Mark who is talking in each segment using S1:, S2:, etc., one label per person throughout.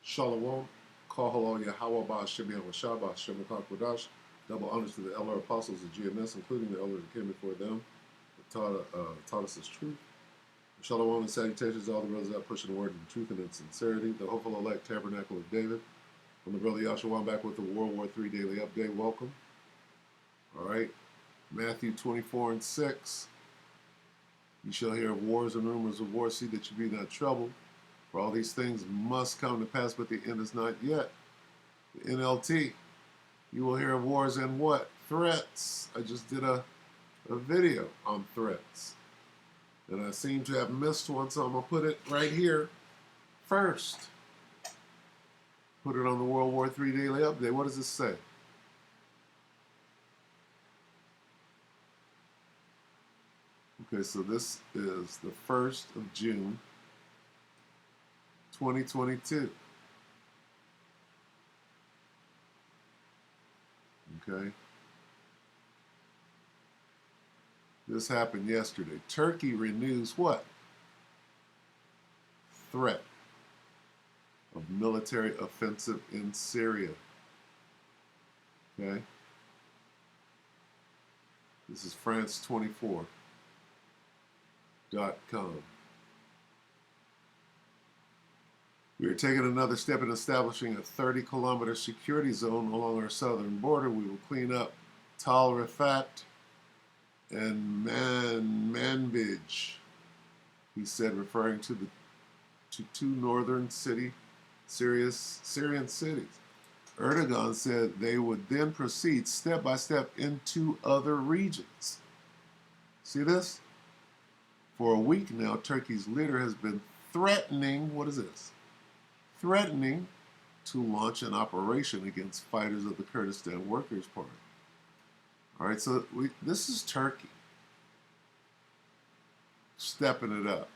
S1: Shalom, Kahalo Yahweh Ba'ashem Yahweh Ba'ashem Kakwadash. Double honors to the elder apostles of GMS, including the elders that came before them, that taught us this truth. Shalom and salutations to all the brothers that pushing the word in truth and in sincerity. The hopeful elect tabernacle of David. I'm the brother Yahshua. I'm back with the WW3 Daily update. Welcome. All right. Matthew 24 and 6. You shall hear of wars and rumors of wars. See that you be not troubled. For all these things must come to pass, but the end is not yet. The NLT. You will hear of wars and what? Threats. I just did a video on threats. And I seem to have missed one, so I'm going to put it right here first. Put it on the WW3 Daily Update. What does this say? Okay, so this is the 1st of June, 2022. Okay. This happened yesterday. Turkey renews what? Threat of military offensive in Syria. Okay. This is France24.com. We are taking another step in establishing a 30-kilometer security zone along our southern border. We will clean up Tal Rifat and Manbij, he said, referring to two northern Syrian cities. Erdogan said they would then proceed step by step into other regions. See this? For a week now, Turkey's leader has been threatening, what is this? Threatening to launch an operation against fighters of the Kurdistan Workers' Party. All right, so this is Turkey stepping it up.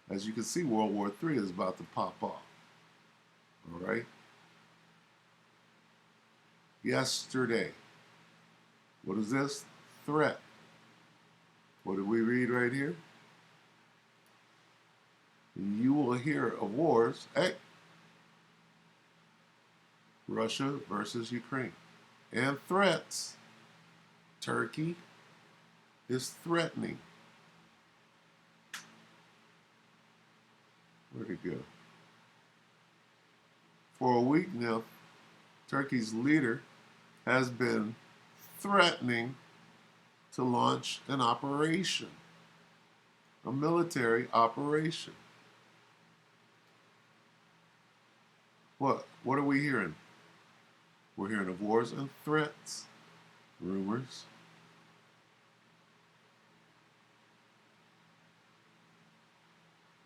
S1: As you can see, World War III is about to pop off. All right. Yesterday, what is this? Threat. What did we read right here? You will hear of wars. Hey, Russia versus Ukraine. And threats. Turkey is threatening. Where'd it go? For a week now, Turkey's leader has been threatening to launch an operation, a military operation. What are we hearing? We're hearing of wars and threats, rumors.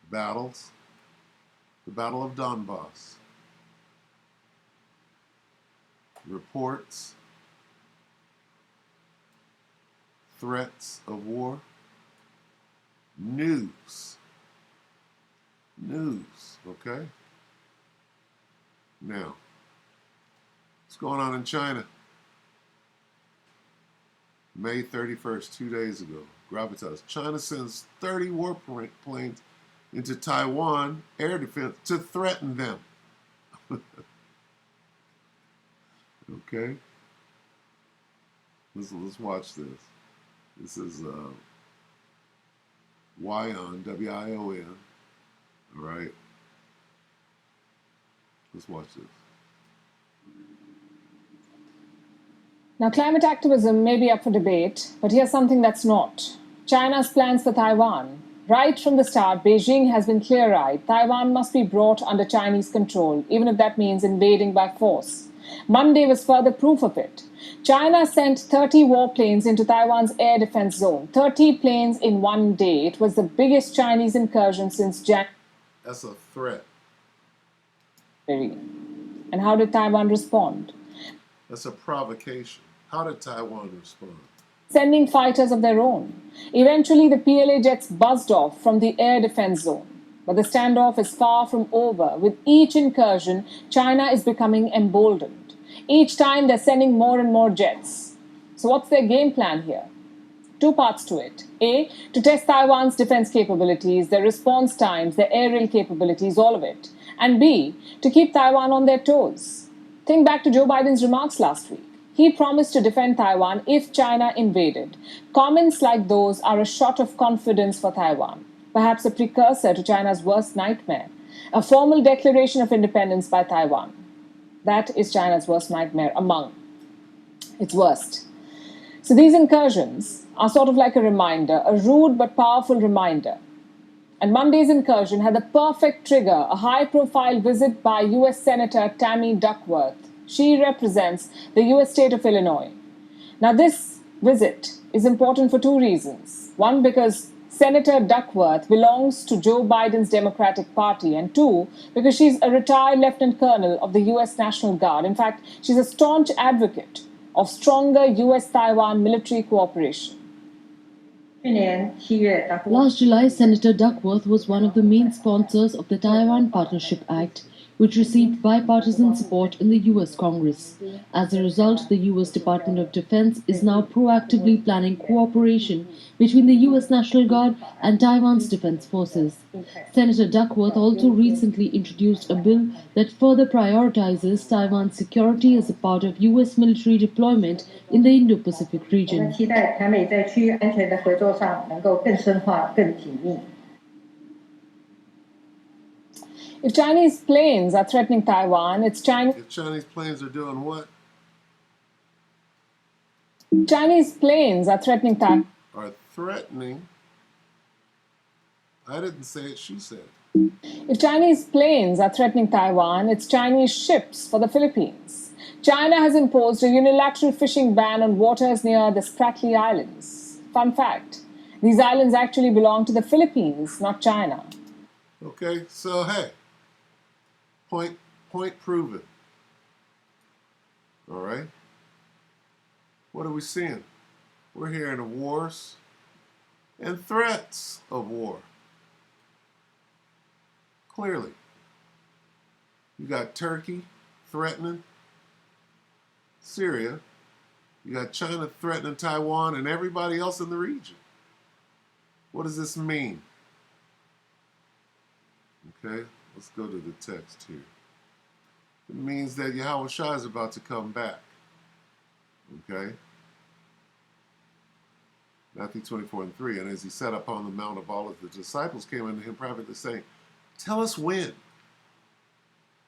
S1: Battles. The Battle of Donbass. Reports. Threats of war. News. Okay? Now, what's going on in China? May 31st, 2 days ago, gravitas. China sends 30 warplanes into Taiwan air defense to threaten them. Okay? Let's watch this. This is Wion, W-I-O-N. All right? Let's watch this.
S2: Now, climate activism may be up for debate, but here's something that's not. China's plans for Taiwan. Right from the start, Beijing has been clear-eyed. Taiwan must be brought under Chinese control, even if that means invading by force. Monday was further proof of it. China sent 30 warplanes into Taiwan's air defense zone. 30 planes in one day. It was the biggest Chinese incursion since January.
S1: That's a threat.
S2: And how did Taiwan respond?
S1: That's a provocation. How did Taiwan respond?
S2: Sending fighters of their own. Eventually, the PLA jets buzzed off from the air defense zone. But the standoff is far from over. With each incursion, China is becoming emboldened. Each time, they're sending more and more jets. So what's their game plan here? Two parts to it. A, to test Taiwan's defense capabilities, their response times, their aerial capabilities, all of it. And B, to keep Taiwan on their toes. Think back to Joe Biden's remarks last week. He promised to defend Taiwan if China invaded. Comments like those are a shot of confidence for Taiwan, perhaps a precursor to China's worst nightmare, a formal declaration of independence by Taiwan. That is China's worst nightmare among its worst. So these incursions are sort of like a reminder, a rude but powerful reminder. And Monday's incursion had the perfect trigger, a high profile visit by US Senator Tammy Duckworth. She represents the US state of Illinois. Now, this visit is important for two reasons. One, because Senator Duckworth belongs to Joe Biden's Democratic Party, and two, because she's a retired lieutenant colonel of the US National Guard. In fact, she's a staunch advocate of stronger US Taiwan military cooperation.
S3: Last July, Senator Duckworth was one of the main sponsors of the Taiwan Partnership Act, which received bipartisan support in the U.S. Congress. As a result, the U.S. Department of Defense is now proactively planning cooperation between the U.S. National Guard and Taiwan's defense forces. Senator Duckworth also recently introduced a bill that further prioritizes Taiwan's security as a part of U.S. military deployment in the Indo-Pacific region.
S2: If Chinese planes are threatening Taiwan,
S1: If Chinese planes are doing what?
S2: Chinese planes are threatening Taiwan.
S1: Are threatening. I didn't say it, she said.
S2: If Chinese planes are threatening Taiwan, it's Chinese ships for the Philippines. China has imposed a unilateral fishing ban on waters near the Spratly Islands. Fun fact, these islands actually belong to the Philippines, not China.
S1: Okay, so hey, point proven. All right. What are we seeing? We're hearing of wars and threats of war. Clearly. You got Turkey threatening Syria. You got China threatening Taiwan and everybody else in the region. What does this mean? Okay, let's go to the text here. It means that Yahweh Shai is about to come back. Okay? Matthew 24:3. And as he sat upon the Mount of Olives, the disciples came unto him privately, saying, Tell us when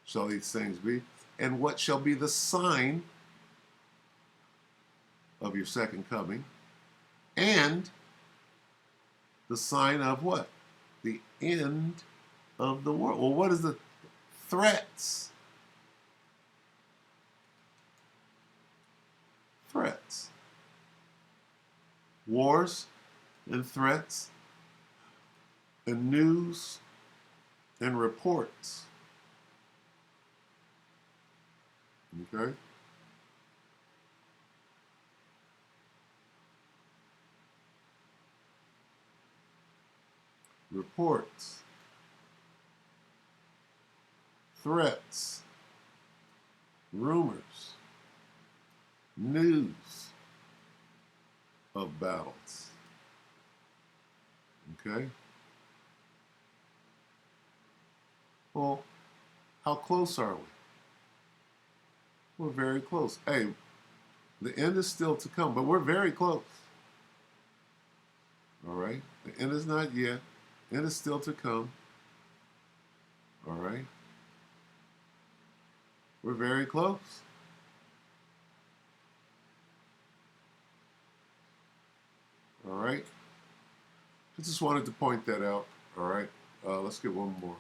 S1: shall these things be, and what shall be the sign of your second coming, and the sign of what? The end of the world. Well, what is the threats? Threats. Wars and threats and news and reports. Okay? Reports. Threats. Rumors. News of battles. Okay? Well, how close are we? We're very close. Hey, the end is still to come, but we're very close. All right? The end is not yet. The end is still to come. All right? We're very close. All right? I just wanted to point that out. All right? Let's get one more.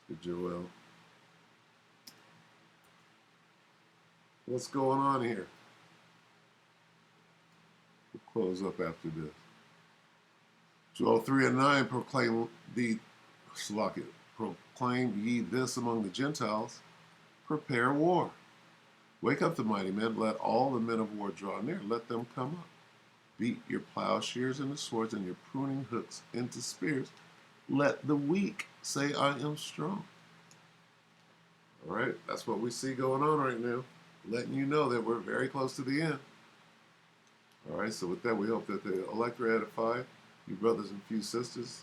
S1: Let's get Joel. What's going on here? We'll close up after this. Joel 3:9, proclaim ye this among the Gentiles, prepare war. Wake up the mighty men, let all the men of war draw near, let them come up. Beat your plowshares into swords and your pruning hooks into spears. Let the weak say, I am strong. All right, that's what we see going on right now. Letting you know that we're very close to the end. All right, so with that, we hope that the elect are edified, you brothers and few sisters.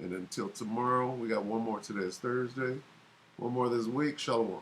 S1: And until tomorrow, we got one more. Today is Thursday. One more this week. Shalom.